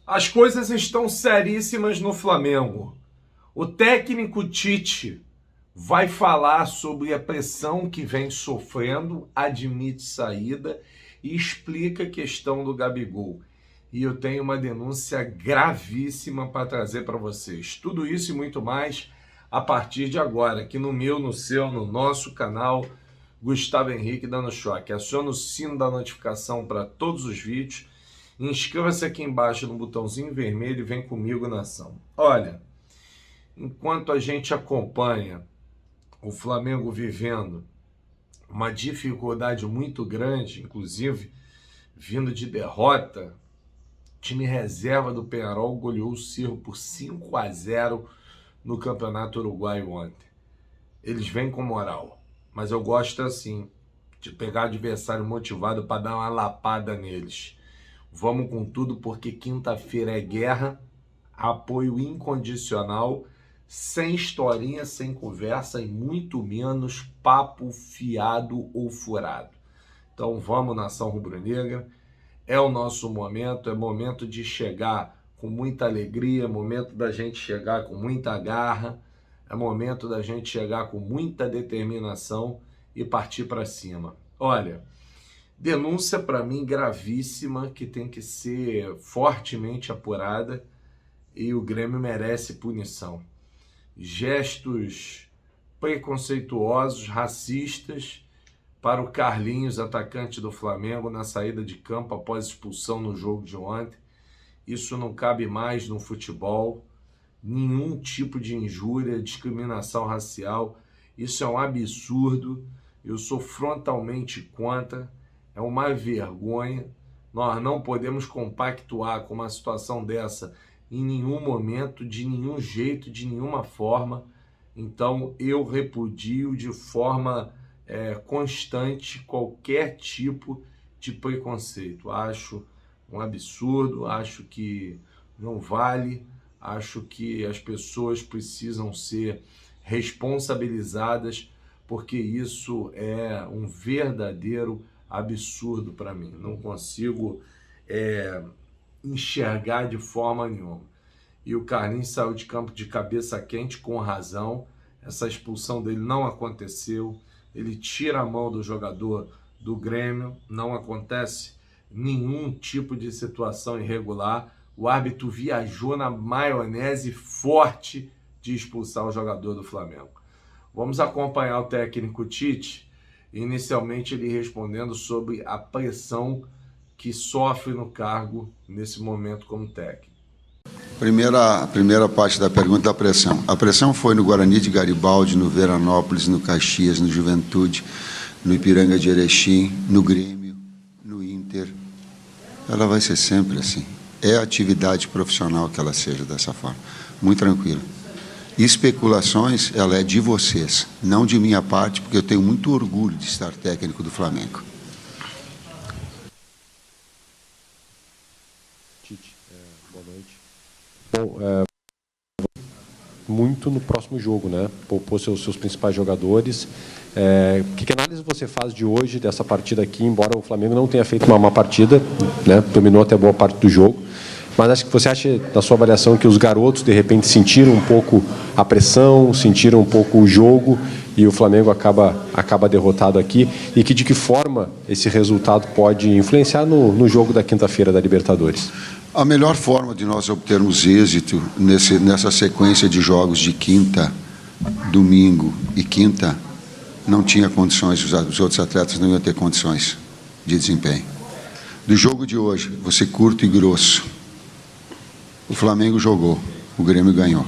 As coisas estão seríssimas no Flamengo. O técnico Tite vai falar sobre a pressão que vem sofrendo, admite saída e explica a questão do Gabigol. E eu tenho uma denúncia gravíssima para trazer para vocês. Tudo isso e muito mais a partir de agora, aqui no meu, no seu, no nosso canal Gustavo Henrique Dando Choque. Aciona o sino da notificação para todos os vídeos. Inscreva-se aqui embaixo no botãozinho vermelho e vem comigo na ação. Olha, enquanto a gente acompanha o Flamengo vivendo uma dificuldade muito grande, inclusive vindo de derrota, time reserva do Peñarol goleou o Cerro por 5-0 no Campeonato Uruguaio ontem. Eles vêm com moral, mas eu gosto assim, de pegar adversário motivado para dar uma lapada neles. Vamos com tudo, porque quinta-feira é guerra, apoio incondicional, sem historinha, sem conversa e muito menos papo fiado ou furado. Então vamos, nação rubro-negra, é o nosso momento, é momento de chegar com muita alegria, é momento da gente chegar com muita garra, é momento da gente chegar com muita determinação e partir para cima. Olha, denúncia para mim gravíssima, que tem que ser fortemente apurada e o Grêmio merece punição. Gestos preconceituosos, racistas para o Carlinhos, atacante do Flamengo, na saída de campo após expulsão no jogo de ontem. Isso não cabe mais no futebol. Nenhum tipo de injúria, discriminação racial. Isso é um absurdo. Eu sou frontalmente contra. É uma vergonha. Nós não podemos compactuar com uma situação dessa em nenhum momento, de nenhum jeito, de nenhuma forma. Então eu repudio de forma constante qualquer tipo de preconceito. Acho um absurdo, acho que não vale, acho que as pessoas precisam ser responsabilizadas, porque isso é um verdadeiro absurdo para mim. Não consigo enxergar de forma nenhuma. E o Carlinhos saiu de campo de cabeça quente, com razão. Essa expulsão dele não aconteceu. Ele tira a mão do jogador do Grêmio. Não acontece nenhum tipo de situação irregular. O árbitro viajou na maionese forte de expulsar o jogador do Flamengo. Vamos acompanhar o técnico Tite, inicialmente ele respondendo sobre a pressão que sofre no cargo nesse momento como técnico. A primeira parte da pergunta da pressão. A pressão foi no Guarani de Garibaldi, no Veranópolis, no Caxias, no Juventude, no Ipiranga de Erechim, no Grêmio, no Inter. Ela vai ser sempre assim. É a atividade profissional que ela seja dessa forma. Muito tranquila. Especulações, ela é de vocês, não de minha parte, porque eu tenho muito orgulho de estar técnico do Flamengo. Tite, boa noite. Bom, muito no próximo jogo, né? Poupou seus principais jogadores. Que análise você faz de hoje, dessa partida aqui, embora o Flamengo não tenha feito uma partida, né? Dominou até boa parte do jogo. Mas acho que você acha, na sua avaliação, que os garotos, de repente, sentiram um pouco a pressão, sentiram um pouco o jogo e o Flamengo acaba derrotado aqui? E de que forma esse resultado pode influenciar no jogo da quinta-feira da Libertadores? A melhor forma de nós obtermos êxito nessa sequência de jogos de quinta, domingo e quinta, não tinha condições, os outros atletas não iam ter condições de desempenho. Do jogo de hoje, vou ser curto e grosso. O Flamengo jogou, o Grêmio ganhou.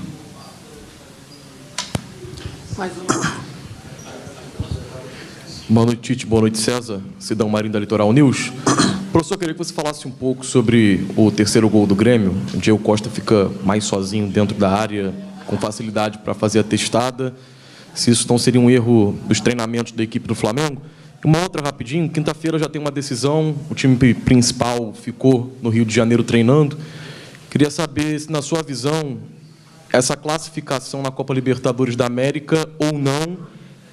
Boa noite, Tite. Boa noite, César. Cidão Marinho da Litoral News. Professor, eu queria que você falasse um pouco sobre o terceiro gol do Grêmio. O Diego Costa fica mais sozinho dentro da área, com facilidade para fazer a testada. Se isso não seria um erro dos treinamentos da equipe do Flamengo. Uma outra rapidinho, quinta-feira já tem uma decisão, o time principal ficou no Rio de Janeiro treinando. Queria saber se, na sua visão, essa classificação na Copa Libertadores da América ou não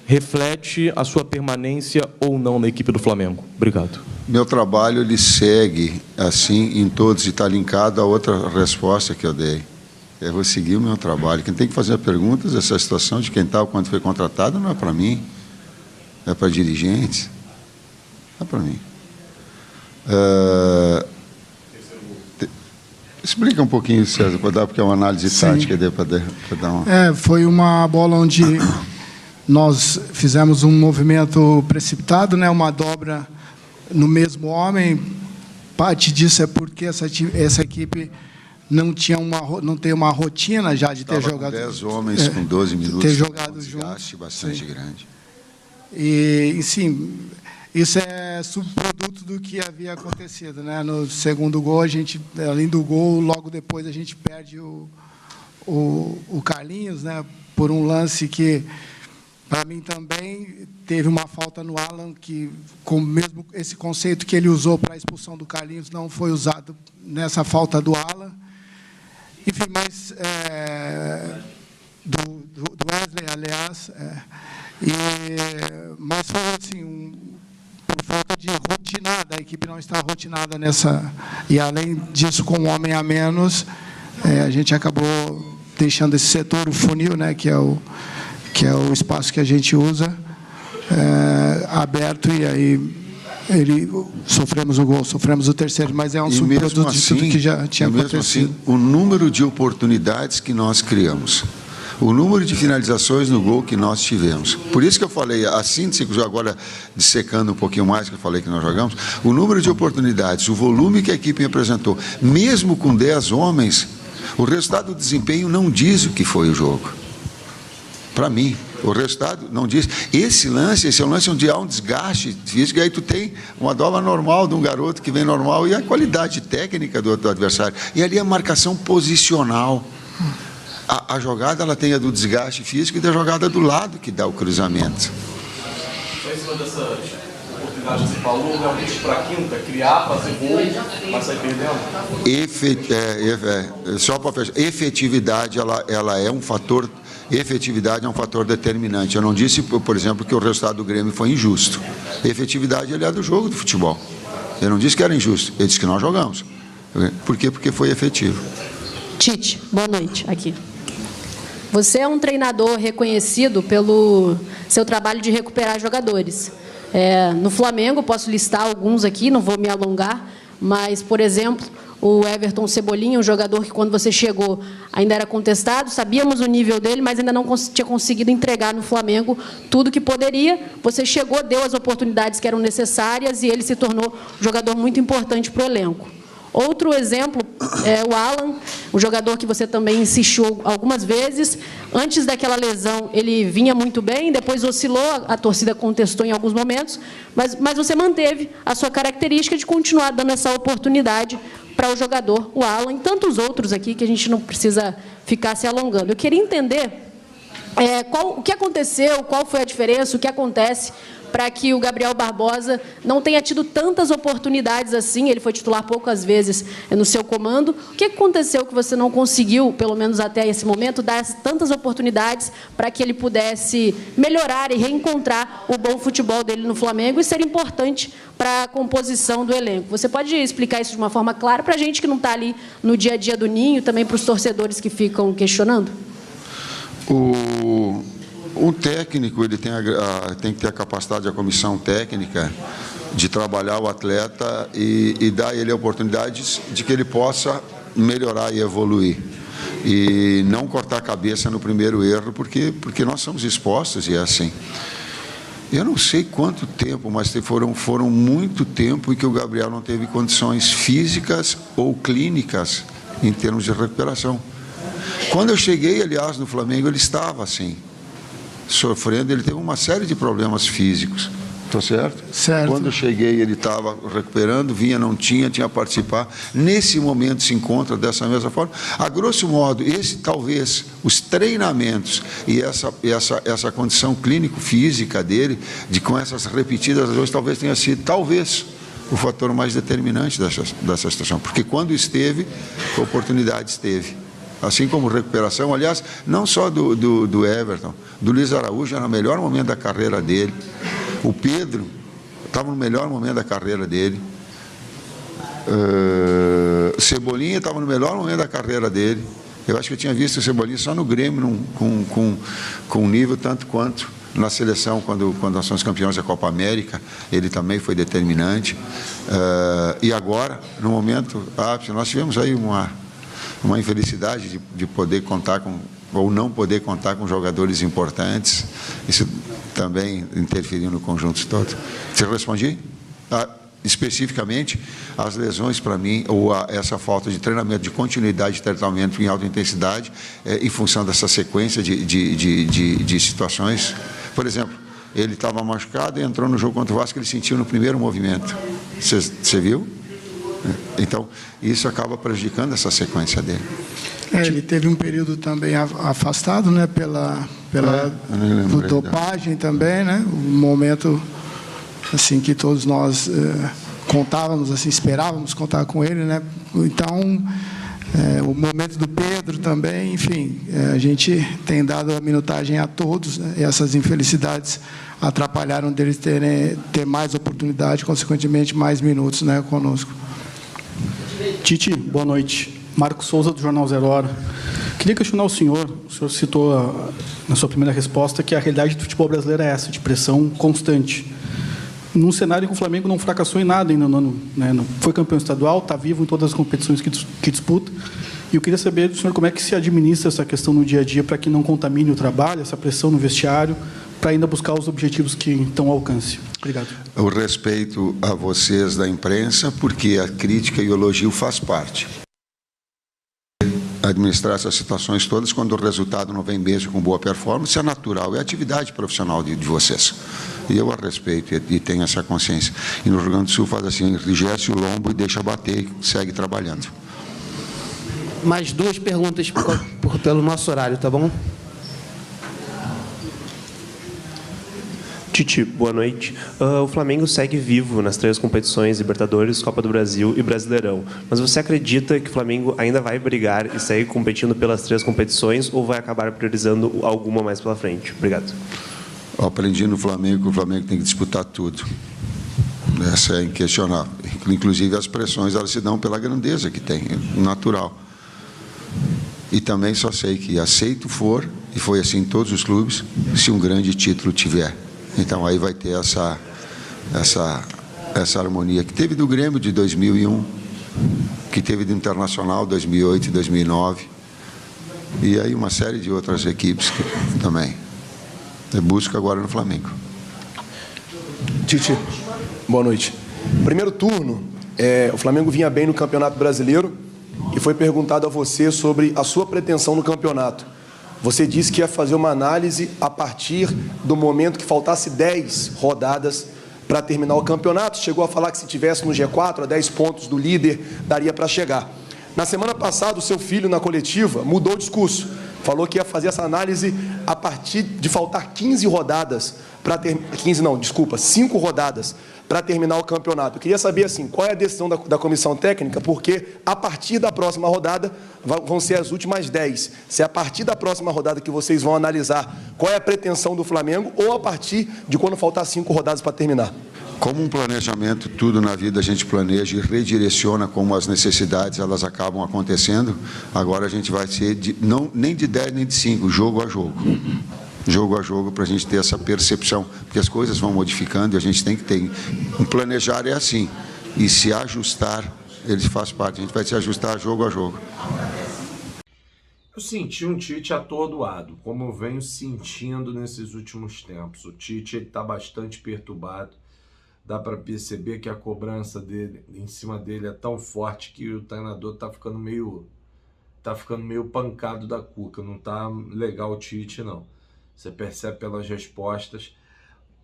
reflete a sua permanência ou não na equipe do Flamengo. Obrigado. Meu trabalho, ele segue assim em todos, e está linkado a outra resposta que eu dei. Eu vou seguir o meu trabalho. Quem tem que fazer perguntas dessa situação de quem está, quando foi contratado, não é para mim, é para dirigentes, não é para mim. Explica um pouquinho, César, porque é uma análise tática para dar uma... Foi uma bola onde nós fizemos um movimento precipitado, né, uma dobra no mesmo homem. Parte disso é porque essa equipe não tem uma rotina já de ter jogado... 10 homens com 12 minutos, ter jogado juntos. Bastante grande. E, sim, isso é subproduto do que havia acontecido, né? No segundo gol, a gente, além do gol, logo depois a gente perde o Carlinhos, né? Por um lance que, para mim também, teve uma falta no Alan, que, com mesmo esse conceito que ele usou para a expulsão do Carlinhos, não foi usado nessa falta do Alan. Enfim, mas do Wesley, aliás, mas foi assim, por falta de rotinada, a equipe não está rotinada nessa, e além disso, com um homem a menos, a gente acabou deixando esse setor, o funil, né, que é o espaço que a gente usa, aberto, e aí sofremos o gol, sofremos o terceiro, mas é um subproduto de tudo que já tinha acontecido. Assim, o número de oportunidades que nós criamos, o número de finalizações no gol que nós tivemos. Por isso que eu falei, a síntese, agora dissecando um pouquinho mais, que eu falei que nós jogamos, o número de oportunidades, o volume que a equipe apresentou, mesmo com 10 homens, o resultado do desempenho não diz o que foi o jogo. Para mim, o resultado não diz. Esse é um lance onde há um desgaste físico, e aí tu tem uma dobra normal de um garoto que vem normal, e a qualidade técnica do adversário. E ali a marcação posicional. A jogada, ela tem a do desgaste físico e da jogada do lado que dá o cruzamento. Só em cima dessa oportunidade que você falou, realmente para a quinta, criar, fazer gol, mas sair perdendo? Só para fechar, efetividade, ela é um fator... Efetividade é um fator determinante. Eu não disse, por exemplo, que o resultado do Grêmio foi injusto. Efetividade, ele é do jogo do futebol. Eu não disse que era injusto, eu disse que nós jogamos. Por quê? Porque foi efetivo. Tite, boa noite, aqui. Você é um treinador reconhecido pelo seu trabalho de recuperar jogadores. No Flamengo, posso listar alguns aqui, não vou me alongar, mas, por exemplo, o Everton Cebolinha, um jogador que, quando você chegou, ainda era contestado, sabíamos o nível dele, mas ainda não tinha conseguido entregar no Flamengo tudo que poderia. Você chegou, deu as oportunidades que eram necessárias e ele se tornou um jogador muito importante para o elenco. Outro exemplo é o Alan, um jogador que você também insistiu algumas vezes. Antes daquela lesão, ele vinha muito bem, depois oscilou, a torcida contestou em alguns momentos, mas você manteve a sua característica de continuar dando essa oportunidade para o jogador, o Alan, e tantos outros aqui que a gente não precisa ficar se alongando. Eu queria entender o que aconteceu, qual foi a diferença, o que acontece para que o Gabriel Barbosa não tenha tido tantas oportunidades assim. Ele foi titular poucas vezes no seu comando. O que aconteceu que você não conseguiu, pelo menos até esse momento, dar tantas oportunidades para que ele pudesse melhorar e reencontrar o bom futebol dele no Flamengo e ser importante para a composição do elenco? Você pode explicar isso de uma forma clara para a gente que não está ali no dia a dia do Ninho, também para os torcedores que ficam questionando? O técnico, ele tem que ter a capacidade, a comissão técnica, de trabalhar o atleta e dar a ele oportunidades de que ele possa melhorar e evoluir. E não cortar a cabeça no primeiro erro, porque nós somos expostos, e é assim. Eu não sei quanto tempo, mas foram muito tempo em que o Gabriel não teve condições físicas ou clínicas em termos de recuperação. Quando eu cheguei, aliás, no Flamengo, ele estava assim, sofrendo, ele teve uma série de problemas físicos. Estou certo? Certo. Quando eu cheguei, ele estava recuperando, vinha, não tinha a participar. Nesse momento se encontra dessa mesma forma. A grosso modo, talvez, os treinamentos e essa condição clínico-física dele, com essas repetidas lesões, talvez tenha sido, o fator mais determinante dessa situação. Porque quando esteve, a oportunidade esteve. Assim como recuperação, aliás, não só do Everton, do Luiz Araújo, era o melhor momento da carreira dele. O Pedro, estava no melhor momento da carreira dele. Cebolinha estava no melhor momento da carreira dele. Eu acho que eu tinha visto o Cebolinha só no Grêmio com um nível tanto quanto na seleção, quando nós somos campeões da Copa América, ele também foi determinante. E agora, no momento ápice, nós tivemos aí uma infelicidade de poder contar com, ou não poder contar com jogadores importantes. Isso também interferiu no conjunto todo. Você respondi? Especificamente, as lesões para mim, ou essa falta de treinamento, de continuidade de tratamento em alta intensidade, em função dessa sequência de situações. Por exemplo, ele estava machucado e entrou no jogo contra o Vasco, ele sentiu no primeiro movimento. Você viu? Então, isso acaba prejudicando essa sequência dele. Ele teve um período também afastado, né, pela dopagem também, né, um momento assim que todos nós contávamos, assim, esperávamos contar com ele, né? Então, o momento do Pedro também, enfim, a gente tem dado a minutagem a todos, né? E essas infelicidades atrapalharam deles ter mais oportunidade, consequentemente mais minutos, né, conosco. Tite, boa noite. Marcos Souza, do Jornal Zero Hora. Queria questionar o senhor citou na sua primeira resposta que a realidade do futebol brasileiro é essa, de pressão constante. Num cenário em que o Flamengo não fracassou em nada ainda no ano, né? Não foi campeão estadual, está vivo em todas as competições que disputa. E eu queria saber do senhor como é que se administra essa questão no dia a dia para que não contamine o trabalho, essa pressão no vestiário, para ainda buscar os objetivos que estão ao alcance. Obrigado. Eu respeito a vocês da imprensa, porque a crítica e o elogio faz parte. Administrar essas situações todas, quando o resultado não vem mesmo com boa performance, é natural, é a atividade profissional de vocês. E eu a respeito e tenho essa consciência. E no Rio Grande do Sul faz assim, enrijece o lombo e deixa bater e segue trabalhando. Mais duas perguntas pelo nosso horário, tá bom? Tite, boa noite. O Flamengo segue vivo nas 3 competições, Libertadores, Copa do Brasil e Brasileirão. Mas você acredita que o Flamengo ainda vai brigar e segue competindo pelas 3 competições ou vai acabar priorizando alguma mais pela frente? Obrigado. Eu aprendi no Flamengo que o Flamengo tem que disputar tudo. Essa é inquestionável. Inclusive as pressões, elas se dão pela grandeza que tem, natural. E também só sei que aceito for, e foi assim em todos os clubes, se um grande título tiver. Então aí vai ter essa harmonia que teve do Grêmio de 2001, que teve do Internacional 2008 e 2009, e aí uma série de outras equipes que também eu busco agora no Flamengo. Tite, boa noite. Primeiro turno, o Flamengo vinha bem no Campeonato Brasileiro e foi perguntado a você sobre a sua pretensão no campeonato. Você disse que ia fazer uma análise a partir do momento que faltasse 10 rodadas para terminar o campeonato. Chegou a falar que se tivesse no G4, a 10 pontos do líder, daria para chegar. Na semana passada, o seu filho, na coletiva, mudou o discurso. Falou que ia fazer essa análise a partir de faltar 15 rodadas para terminar... 5 rodadas para terminar o campeonato. Eu queria saber, assim, qual é a decisão da comissão técnica, porque a partir da próxima rodada vão ser as últimas 10. Se é a partir da próxima rodada que vocês vão analisar qual é a pretensão do Flamengo ou a partir de quando faltar 5 rodadas para terminar. Como um planejamento, tudo na vida a gente planeja e redireciona como as necessidades elas acabam acontecendo. Agora a gente vai ser nem de 10 nem de 5, jogo a jogo. Jogo a jogo, para a gente ter essa percepção, porque as coisas vão modificando e a gente tem que ter. Um planejar é assim, e se ajustar, ele faz parte, a gente vai se ajustar jogo a jogo. Eu senti um Tite atordoado, como eu venho sentindo nesses últimos tempos. O Tite está bastante perturbado, dá para perceber que a cobrança dele, em cima dele é tão forte que o treinador está ficando meio pancado da cuca, não está legal o Tite, não. Você percebe pelas respostas.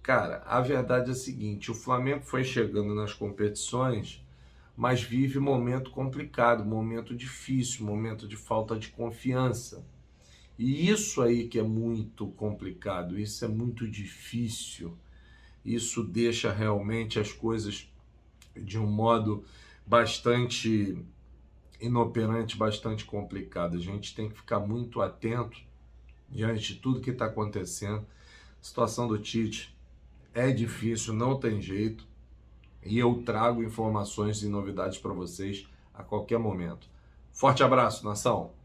Cara, a verdade é a seguinte, o Flamengo foi chegando nas competições, mas vive um momento complicado, um momento difícil, um momento de falta de confiança. E isso aí que é muito complicado, isso é muito difícil. Isso deixa realmente as coisas de um modo bastante inoperante, bastante complicado. A gente tem que ficar muito atento diante de tudo que está acontecendo. A situação do Tite é difícil, não tem jeito. E eu trago informações e novidades para vocês a qualquer momento. Forte abraço, nação!